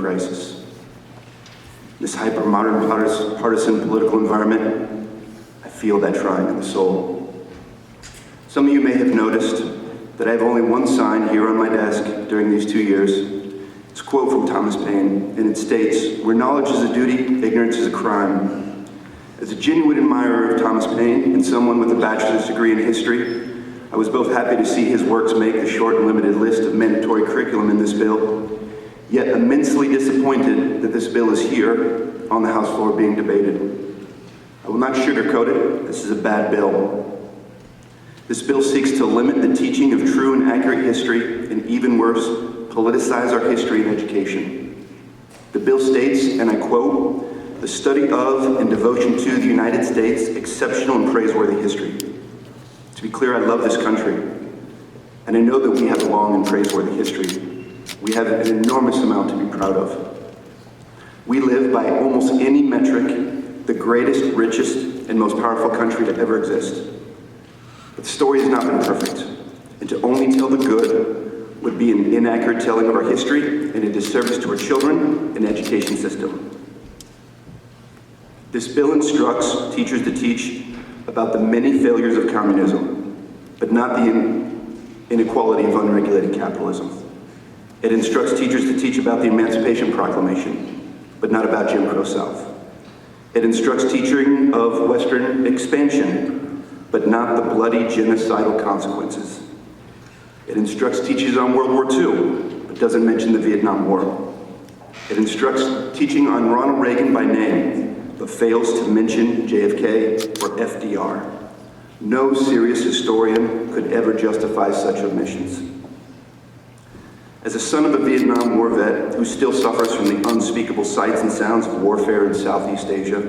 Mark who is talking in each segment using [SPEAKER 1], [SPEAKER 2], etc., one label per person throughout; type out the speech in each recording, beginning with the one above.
[SPEAKER 1] crisis. In this hyper-modern partisan political environment, I feel that trying in the soul. Some of you may have noticed that I have only one sign here on my desk during these 2 years. It's a quote from Thomas Paine, and it states, "Where knowledge is a duty, ignorance is a crime." As a genuine admirer of Thomas Paine and someone with a bachelor's degree in history, I was both happy to see his works make the short and limited list of mandatory curriculum in this bill, yet immensely disappointed that this bill is here on the House floor being debated. I will not sugarcoat it, this is a bad bill. This bill seeks to limit the teaching of true and accurate history, and even worse, politicize our history and education. The bill states, and I quote, "The study of and devotion to the United States' exceptional and praiseworthy history." To be clear, I love this country, and I know that we have a long and praiseworthy history. We have an enormous amount to be proud of. We live, by almost any metric, the greatest, richest, and most powerful country to ever exist. But the story has not been perfect, and to only tell the good would be an inaccurate telling of our history and a disservice to our children and education system. This bill instructs teachers to teach about the many failures of communism, but not the inequality of unregulated capitalism. It instructs teachers to teach about the Emancipation Proclamation, but not about Jim Crow South. It instructs teaching of Western expansion, but not the bloody genocidal consequences. It instructs teachers on World War II, but doesn't mention the Vietnam War. It instructs teaching on Ronald Reagan by name, but fails to mention JFK or FDR. No serious historian could ever justify such omissions. As a son of a Vietnam War vet who still suffers from the unspeakable sights and sounds of warfare in Southeast Asia,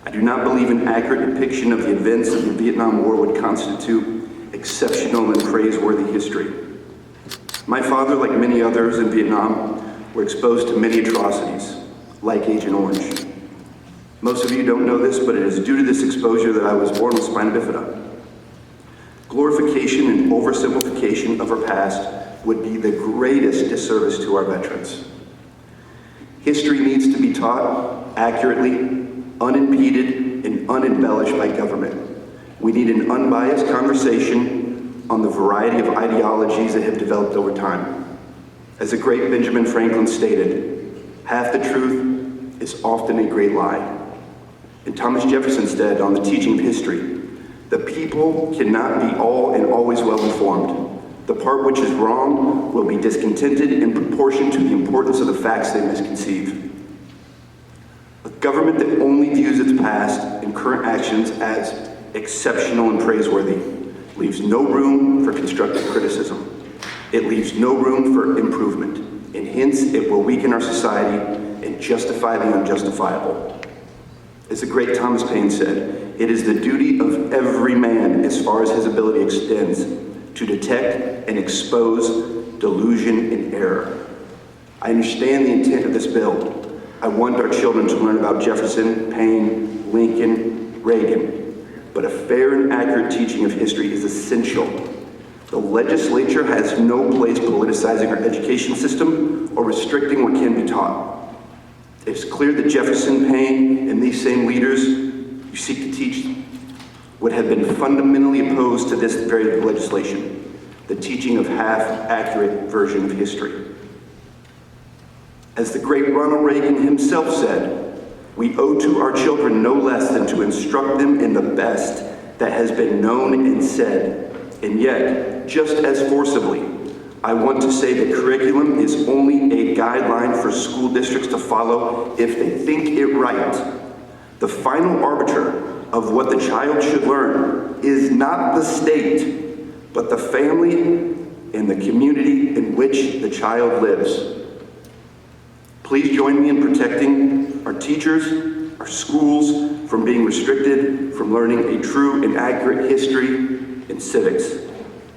[SPEAKER 1] I do not believe an accurate depiction of the events of the Vietnam War would constitute exceptional and praiseworthy history. My father, like many others in Vietnam, were exposed to many atrocities, like Agent Orange. Most of you don't know this, but it is due to this exposure that I was born with spina bifida. Glorification and oversimplification of our past would be the greatest disservice to our veterans. History needs to be taught accurately, unimpeded, and unembellished by government. We need an unbiased conversation on the variety of ideologies that have developed over time. As the great Benjamin Franklin stated, half the truth is often a great lie. And Thomas Jefferson said on the teaching of history, "The people cannot be all and always well informed. The part which is wrong will be discontented in proportion to the importance of the facts they misconceive." A government that only views its past and current actions as exceptional and praiseworthy leaves no room for constructive criticism. It leaves no room for improvement, and hence it will weaken our society and justify the unjustifiable. As the great Thomas Paine said, "It is the duty of every man, as far as his ability extends, to detect and expose delusion and error." I understand the intent of this bill. I want our children to learn about Jefferson, Paine, Lincoln, Reagan, but a fair and accurate teaching of history is essential. The legislature has no place politicizing our education system or restricting what can be taught. It's clear that Jefferson, Paine, and these same leaders you seek to teach would have been fundamentally opposed to this very legislation, the teaching of half-accurate version of history. As the great Ronald Reagan himself said, "We owe to our children no less than to instruct them in the best that has been known and said." And yet, just as forcibly, I want to say that curriculum is only a guideline for school districts to follow if they think it right. The final arbiter of what the child should learn is not the state, but the family and the community in which the child lives. Please join me in protecting our teachers, our schools, from being restricted from learning a true and accurate history and civics.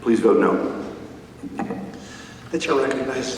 [SPEAKER 1] Please vote no.
[SPEAKER 2] The chair recognizes